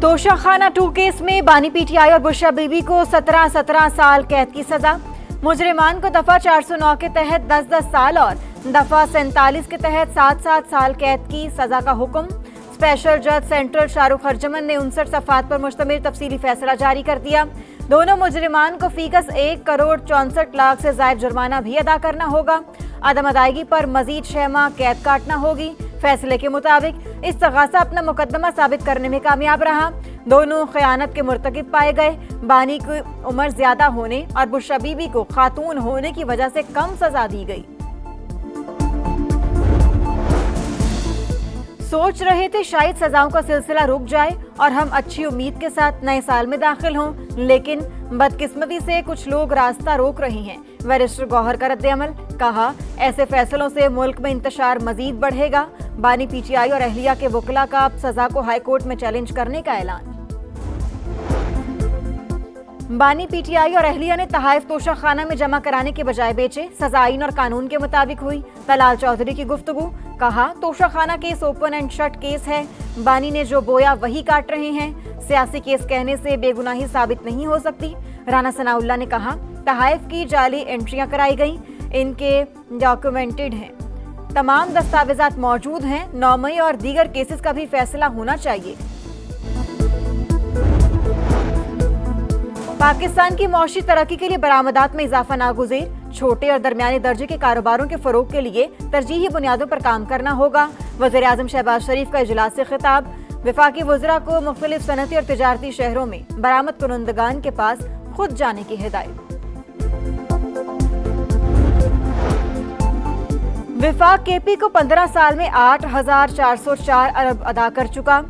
तोशा खाना 2 केस में बानी पीटीआई और बुशरा बीबी को 17 साल कैद की सजा। मुजरिमान को दफा 409 के तहत 10 साल और दफा 47 के तहत 7 साल कैद की सजा का हुक्म। स्पेशल जज सेंट्रल शाहरुख हरजमन ने 59 सफ़ात पर मुश्तमिल तफसीली फैसला जारी कर दिया। दोनों मुजरिमान को फीकस 1 करोड़ 64 लाख से ज़ायद जुर्माना भी अदा करना होगा। अदम अदायगी पर मजीद 6 माह कैद काटना होगी। फैसले के मुताबिक इस्तग़ासा अपना मुकदमा साबित करने में कामयाब रहा। दोनों खयानत के मुर्तकिब पाए गए। बानी की उम्र ज्यादा होने और बुशरा बीबी को खातून होने की वजह से कम सजा दी गई। सोच रहे थे शायद सजाओं का सिलसिला रुक जाए और हम अच्छी उम्मीद के साथ नए साल में दाखिल हों, लेकिन बदकिस्मती से कुछ लोग रास्ता रोक रहे हैं। बैरिस्टर गौहर का रद्द-ए-अमल, कहा ऐसे फैसलों से मुल्क में इंतशार मजीद बढ़ेगा। बानी पीटीआई और अहलिया के वकला का अब सजा को हाई कोर्ट में चैलेंज करने का ऐलान। बानी पीटीआई और अहलिया ने तहाइफ तोशा खाना में जमा कराने के बजाय बेचे। सजा आईन और कानून के मुताबिक हुई। तलाल चौधरी की गुफ्तगू, कहा तोशा खाना case open and shut case है। बानी ने जो बोया वही काट रहे हैं। सियासी केस कहने से बेगुनाही साबित नहीं हो सकती। राना सनाउल्लाह ने कहा तहाइफ की जाली एंट्रियां कराई गई, इनके डॉक्यूमेंटेड हैं, तमाम दस्तावेजात मौजूद हैं। 9 मई और दीगर केसेस का भी फैसला होना चाहिए। पाकिस्तान की मौशी तरक्की के लिए बरामदात में इजाफा नागुज़ीर। छोटे और दरमियाने दर्जे के कारोबारों के फरोग के लिए तरजीही बुनियादों पर काम करना होगा। वज़ीर आज़म शहबाज शरीफ का इजलास से खिताब। वफाकी वज़रा को मुख्तलिफ सनती और तिजारती शहरों में बरामद कुनंदगान के पास खुद जाने की हिदायत। विफाक केपी को 15 साल में 8,404 अरब अदा कर चुका।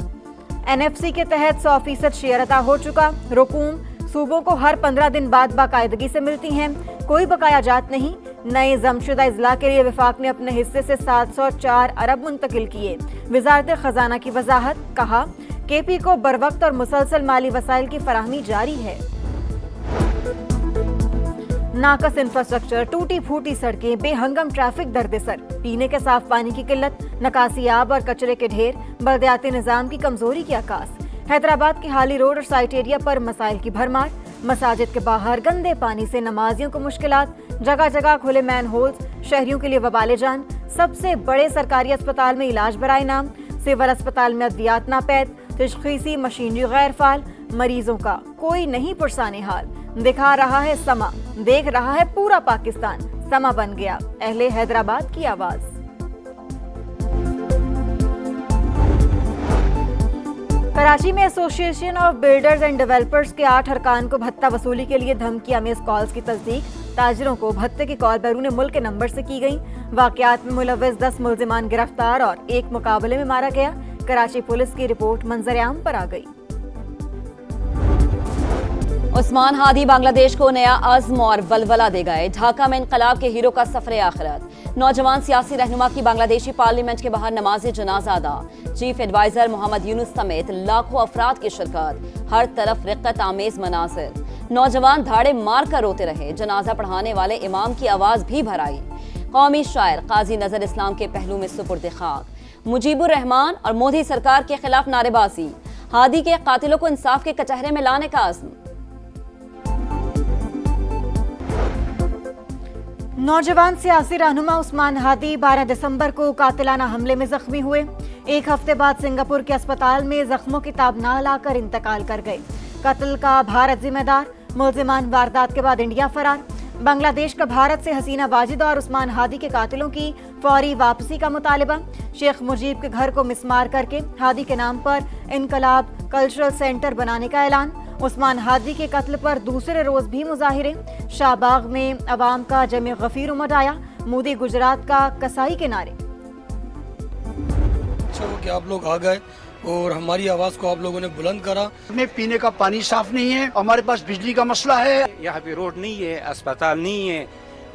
एनएफसी के तहत 100% शेयर अदा हो चुका। रुकूम सूबों को हर 15 दिन बाद बाकायदगी से मिलती हैं। कोई बकाया जात नहीं। नए जमशुदा इजला के लिए विफाक ने अपने हिस्से से 704 अरब मुंतकिल किए। वजारत खजाना की वजाहत, कहा केपी को बरवक्त और मुसलसल माली वसाइल की फराहमी जारी है। नाकस इंफ्रास्ट्रक्चर, टूटी फूटी सड़कें, बेहंगम ट्रैफिक दर्द-ए-सर, पीने के साफ पानी की किल्लत, नकासी आब और कचरे के ढेर, बल्दियाती निज़ाम की कमजोरी की आकाश। हैदराबाद के हाली रोड और साइट एरिया पर मसाइल की भरमार। मसाजिद के बाहर गंदे पानी से नमाजियों को मुश्किलात। जगह जगह खुले मैन होल्स, शहरियों के लिए वबाले जान। सबसे बड़े सरकारी अस्पताल में इलाज बराए नाम। सिविल अस्पताल में अद्वियात नापैद। तशखीसी मशीनरी गैर फाल। मरीजों का कोई नहीं पुरसाने हाल। दिखा रहा है समा, देख रहा है पूरा पाकिस्तान। समा बन गया अहले हैदराबाद की आवाज। कराची में association of builders and developers के 8 अरकान को भत्ता वसूली के लिए धमकी आमेज कॉल्स की तस्दीक। ताजिरों को भत्ते की कॉल बैरून मुल्क के नंबर से की गई। वाकयात में मुलव्वस 10 मुल्जिमान गिरफ्तार और एक मुकाबले में मारा गया। कराची पुलिस की रिपोर्ट मंजर-ए-आम पर आ गई। उस्मान हादी बांग्लादेश को नया अज़्म और वलवला दे गए। ढाका में इनकलाब के हीरो का सफर आखिरत। नौजवान सियासी रहनुमा की बांग्लादेशी पार्लियामेंट के बाहर नमाज जनाजा अदा। चीफ एडवाइजर मोहम्मद यूनुस समेत लाखों अफराद की शिरकत। हर तरफ रिक्कत आमेज मनासिर। नौजवान धाड़े मार कर रोते रहे। जनाजा पढ़ाने वाले इमाम की आवाज भी भर आई। कौमी शायर काजी नजर इस्लाम के पहलू में सुपुर्द खाक। मुजीबुर रहमान और मोदी सरकार के खिलाफ नारेबाजी। हादी के कातिलों को इंसाफ के कचहरे में लाने का अज़्म। नौजवान सियासी रहनुमा उस्मान हादी 12 दिसंबर को कातिलाना हमले में जख्मी हुए। एक हफ्ते बाद सिंगापुर के अस्पताल में जख्मों की ताब ना लाकर इंतकाल कर गए। कत्ल का भारत जिम्मेदार। मुल्जिमान वारदात के बाद इंडिया फरार। बांग्लादेश का भारत से हसीना वाजिद और उस्मान हादी के कातिलों की फौरी वापसी का मुतालिबा। शेख मुजीब के घर को मिसमार करके हादी के नाम पर इनकलाब कल्चरल सेंटर बनाने का ऐलान। उस्मान हादी के कत्ल पर दूसरे रोज भी मुजाहिरे। शाहबाग में अवाम का जमे गफीर उमड़ आया। मोदी गुजरात का कसाई के नारे। कि आप लोग आ गए और हमारी आवाज को आप लोगों ने बुलंद करा। हमें पीने का पानी साफ नहीं है, हमारे पास बिजली का मसला है, यहाँ पे रोड नहीं है, अस्पताल नहीं है,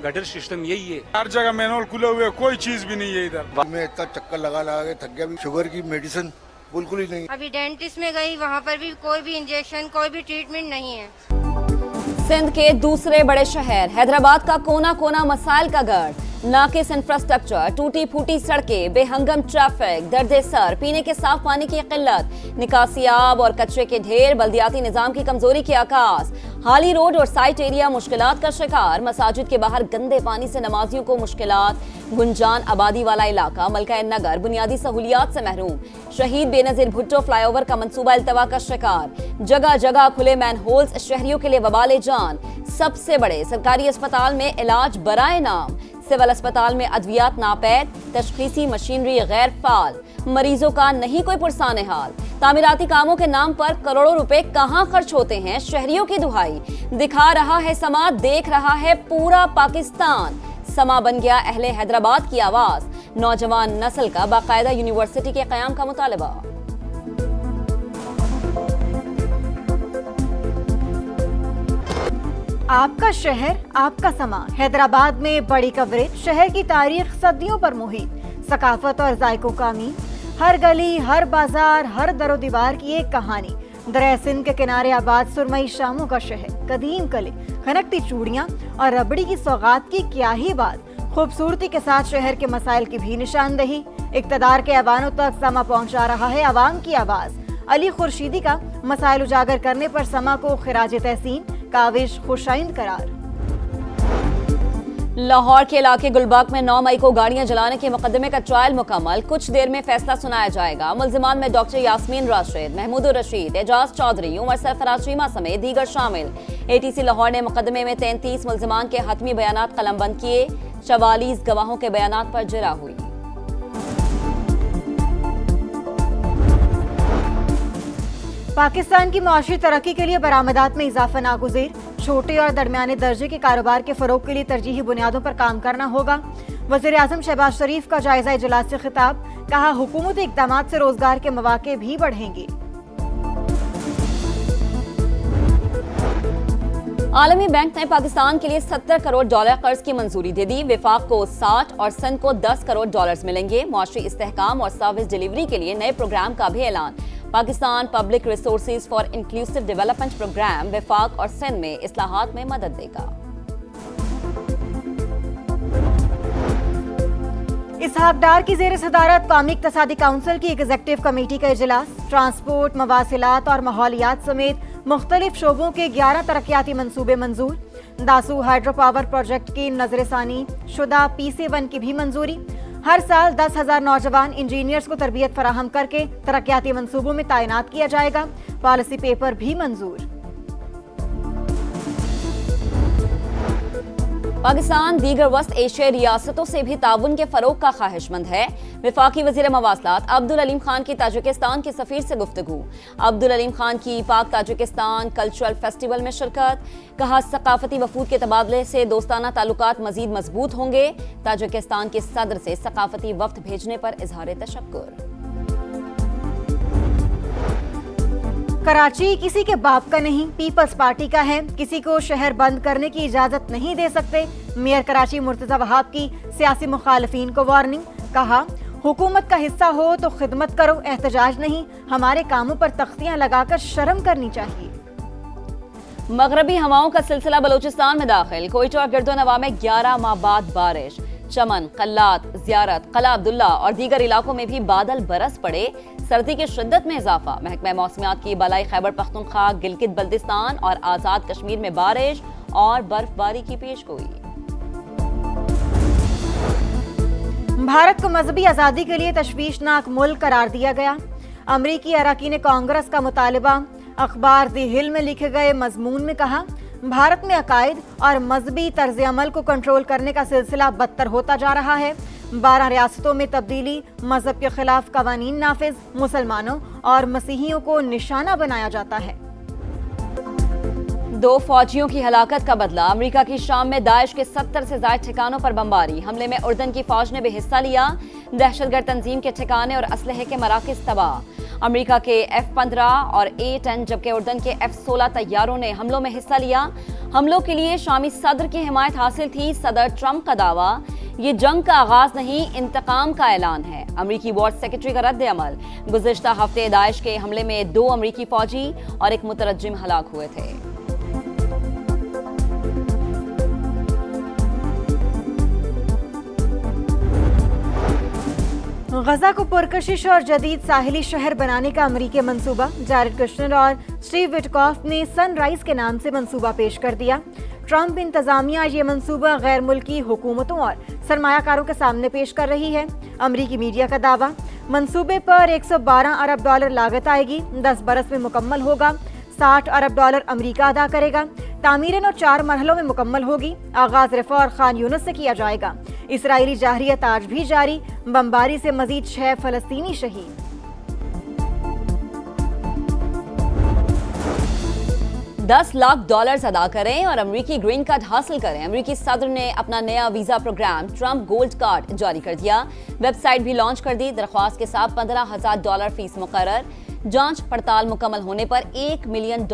गटर सिस्टम यही है। हर जगह मैनुअल खुले हुए, कोई चीज भी नहीं है इधर। मैं इतना चक्कर लगा के थक गया। शुगर की मेडिसिन बिल्कुल ही नहीं। अभी डेंटिस्ट में गई, वहाँ पर भी कोई भी इंजेक्शन, कोई भी ट्रीटमेंट नहीं है। सिंध के दूसरे बड़े शहर हैदराबाद का कोना कोना मसाइल का गढ़। नाकिस इंफ्रास्ट्रक्चर, टूटी फूटी सड़कें, बेहंगम ट्रैफिक, दर्द सर, पीने के साफ पानी की किल्लत, निकासी आब और कचरे के ढेर, बल्दियाती निजाम की कमजोरी के आकाश, हाली रोड और साइट एरिया मुश्किलात का शिकार, मसाजिद के बाहर गंदे पानी से नमाजियों को मुश्किलात, गुंजान आबादी वाला इलाका मलका नगर बुनियादी सहूलियात से महरूम, शहीद बेनजीर भुट्टो फ्लाईओवर का मंसूबा इल्तवा का शिकार, जगह जगह खुले मैन होल्स शहरियों के लिए वबाले जान, सबसे बड़े सरकारी अस्पताल में इलाज बराए नाम, सिविल अस्पताल में अद्वियात नापैद, तशखीसी मशीनरी गैर फाल, मरीजों का नहीं कोई पुरसाने हाल, तामीराती कामों के नाम पर करोड़ों रुपए कहां खर्च होते हैं, शहरियों की दुहाई, दिखा रहा है समा, देख रहा है पूरा पाकिस्तान, समा बन गया अहले हैदराबाद की आवाज, नौजवान नस्ल का बाकायदा यूनिवर्सिटी के क़याम का मुतालबा। आपका शहर आपका समा, हैदराबाद में बड़ी कवरेज, शहर की तारीख सदियों पर मुहित, सकाफत और जायकों का अमीन, हर गली हर बाजार हर दरो दीवार की एक कहानी, दरिया सिंध के किनारे आबाद सुरमई शामों का शहर, कदीम कले, खनकती चूड़ियां और रबड़ी की सौगात की क्या ही बात, खूबसूरती के साथ शहर के मसाइल की भी निशानदही, इक्तदार के ऐवानों तक समा पहुंचा रहा है आवाम की आवाज। अली खुर्शीदी का मसाइल उजागर करने पर समा को खिराज तहसीन, काविश खुशाइंद करार। लाहौर के इलाके गुलबर्ग में 9 मई को गाड़ियां जलाने के मुकदमे का ट्रायल मुकम्मल, कुछ देर में फैसला सुनाया जाएगा। मुल्जिमान में डॉक्टर यास्मीन राशिद, महमूद रशीद, एजाज चौधरी, उमर सरफराज चीमा समेत दीगर शामिल। एटीसी लाहौर ने मुकदमे में 33 मुल्जिमान के हतमी बयानात कलमबंद किए, 44 गवाहों के बयानात पर जिरा हुई। पाकिस्तान की मुआशी तरक्की के लिए बरामदात में इजाफा नागुज़ीर, छोटे और दरमियाने दर्जे के कारोबार के फरोग के लिए तरजीही बुनियादों पर काम करना होगा। वज़ीर आज़म शहबाज शरीफ का जायजा इजलास से खिताब, कहा हुकूमती इक़दामात से रोजगार के मौके भी बढ़ेंगे। आलमी बैंक ने पाकिस्तान के लिए $70 करोड़ कर्ज की मंजूरी दे दी। विफाक को 60 और सिंध को $10 करोड़ मिलेंगे। मुआशी इस्तेहकाम और सर्विस डिलीवरी के लिए नए प्रोग्राम का भी ऐलान। Pakistan public resources for inclusive development program विफाक और सिंध में इस्लाहात में मदद देगा। इसहाक डार की जेर सदारत कौमी इक़्तिसादी काउंसिल की एग्जीक्यूटिव कमेटी का इजलास, ट्रांसपोर्ट, मवासिलात और माहौलियात समेत मुख्तलिफ शोबों के 11 तरक्याती मंसूबे मंजूर। दासू हाइड्रो पावर प्रोजेक्ट की नजरसानी शुदा PC1 की भी मंजूरी। हर साल 10,000 नौजवान इंजीनियर्स को तरबियत फराहम करके तरक्याती मंसूबों में तैनात किया जाएगा। पॉलिसी पेपर भी मंजूर। पाकिस्तान दीगर वस्त एशियाई रियासतों से भी ताउन के फरोग का ख्वाहिशमंद है। वफाकी वज़ीर मवासलात अब्दुल अलीम खान की ताजिकिस्तान के सफीर से गुफ्तगू। अब्दुल अलीम खान की पाक ताजिकिस्तान कल्चरल फेस्टिवल में शिरकत। कहा सकाफती वफूद के तबादले से दोस्ताना ताल्लुकात मजीद मजबूत होंगे। ताजिकिस्तान के सदर से सकाफती वफ्द भेजने पर इजहार तशक्कुर। कराची किसी के बाप का नहीं, पीपल्स पार्टी का है। किसी को शहर बंद करने की इजाजत नहीं दे सकते। मेयर कराची मुर्तजा वहाब की सियासी मुखालफीन को वार्निंग। कहा हुकूमत का हिस्सा हो तो खिदमत करो, एहतजाज नहीं। हमारे कामों पर तख्तियां लगाकर शर्म करनी चाहिए। मगरबी हवाओं का सिलसिला बलूचिस्तान में दाखिल। कोयटा और गिरदोनवा में 11 माह बाद बारिश। चमन, कल्लात, ज़ियारत, कला अब्दुल्ला और दीगर इलाकों में भी बादल बरस पड़े। सर्दी की शिद्दत में इजाफा। महकमा मौसमियात की बलाई खैबर पख्तूनख्वा, गिलगित बल्तिस्तान और आज़ाद कश्मीर में बारिश और बर्फबारी की पेशगोई। भारत को मजहबी आज़ादी के लिए तशवीशनाक मुल्क करार दिया गया। अमरीकी अरकान कांग्रेस का मुतालबा। अखबार दी हिल में लिखे गए मजमून में कहा भारत में अकायद और मजहबी तर्ज अमल को कंट्रोल करने का सिलसिला बदतर होता जा रहा है। 12 रियासतों में तब्दीली, मजहब के खिलाफ कवानीन नाफिज, मुसलमानों और मसीहियों को निशाना बनाया जाता है। 2 फौजियों की हलाकत का बदला। अमेरिका की शाम में दाइश के 70 से ज्यादा ठिकानों पर बमबारी। हमले में उर्दन की फौज ने भी हिस्सा लिया। दहशतगर्द तंजीम के ठिकाने और असलहे के मराकज तबाह। अमेरिका के F-15 और A-10 जबकि उर्दन के F-16 तैयारों ने हमलों में हिस्सा लिया। हमलों के लिए शामी सदर की हिमायत हासिल थी। सदर ट्रंप का दावा, ये जंग का आगाज नहीं, इंतकाम का ऐलान है। अमेरिकी वॉर सेक्रेटरी का रद्द अमल। गुज़िश्ता हफ्ते दाइश के हमले में 2 अमेरिकी फौजी और 1 मुतरज्जिम हलाक हुए थे। गजा को पुरकशिश और जदीद साहिली शहर बनाने का अमरीकी मंसूबा। जारेड कुश्नर और स्टीव विटकॉफ ने सनराइज के नाम से मंसूबा पेश कर दिया। ट्रंप इंतजामिया ये मंसूबा गैर मुल्की हुकूमतों और सरमायाकारों के सामने पेश कर रही है। अमरीकी मीडिया का दावा, मंसूबे पर 112 अरब डॉलर लागत आएगी, 10 बरस में मुकम्मल होगा। 60 अरब डॉलर अमरीका अदा करेगा। तामीरें 4 मरहलों में मुकम्मल होगी। आगाज रफा और खान यूनिस से किया जाएगा। इसराइली जाहरियत आज भी जारी, बमबारी से मजीद 6 फलस्तीनी शहीद। $10 लाख अदा करें और अमरीकी ग्रीन कार्ड हासिल करें। अमरीकी सदर ने अपना नया visa program Trump gold card जारी कर दिया। वेबसाइट भी लॉन्च कर दी। दरख्वास्त के साथ $15,000 फीस मुकर्रर। जांच पड़ताल मुकम्मल होने पर $1 मिलियन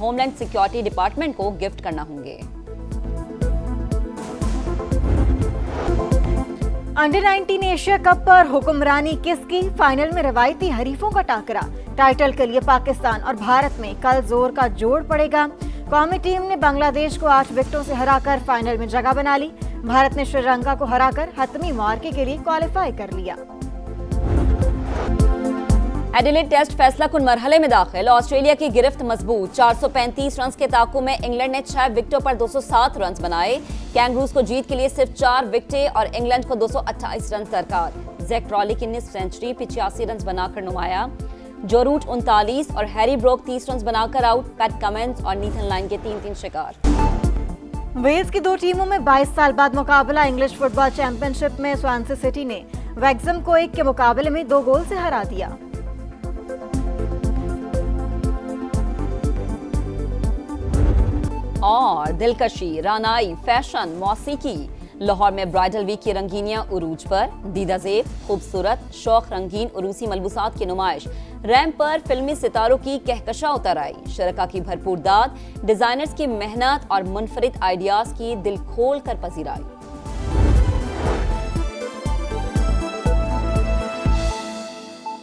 होमलैंड सिक्योरिटी डिपार्टमेंट को गिफ्ट करना होंगे। अंडर 19 एशिया कप पर हुक्मरानी किसकी? फाइनल में रवायती हरीफों का टाकरा। टाइटल के लिए पाकिस्तान और भारत में कल जोर का जोड़ पड़ेगा। कौमी टीम ने बांग्लादेश को 8 विकेटों से हराकर फाइनल में जगह बना ली। भारत ने श्रीलंका को हराकर हतमी मार्के के लिए क्वालिफाई कर लिया। एडिलेड टेस्ट फैसला कुन मरहले में दाखिल। ऑस्ट्रेलिया की गिरफ्त मजबूत। 435 रन के ताकु में इंग्लैंड ने 6 विकेटों पर 207 रन बनाए। कैंगरूज को जीत के लिए सिर्फ 4 विकेटें और इंग्लैंड को 228 रन दरकार। जैक क्रॉली की निस्फ सेंचुरी 85 रन बनाकर नुमाया। जो रूट 39 और हैरी ब्रोक 30 रन बनाकर आउट। पैट कमिंस और नीथन लाइन के 3-3 शिकार। वेल्स की 2 टीमों में 22 साल बाद मुकाबला। इंग्लिश फुटबॉल चैंपियनशिप में स्वानसी सिटी ने वैक्सम को 1 के मुकाबले में 2 गोल से हरा दिया। और दिलकशी, रानाई, फैशन, मौसीकी। लाहौर में ब्राइडल वीक की रंगीनियां उरूज पर। दीदा ज़ेब, खूबसूरत, शौक रंगीन उरूसी मलबूसात की नुमाइश। रैंप पर फिल्मी सितारों की कहकशा उतर आई। शरका की भरपूर दाद, डिजाइनर्स की मेहनत और मुनफरिद आइडियाज की दिल खोल कर पजीराई।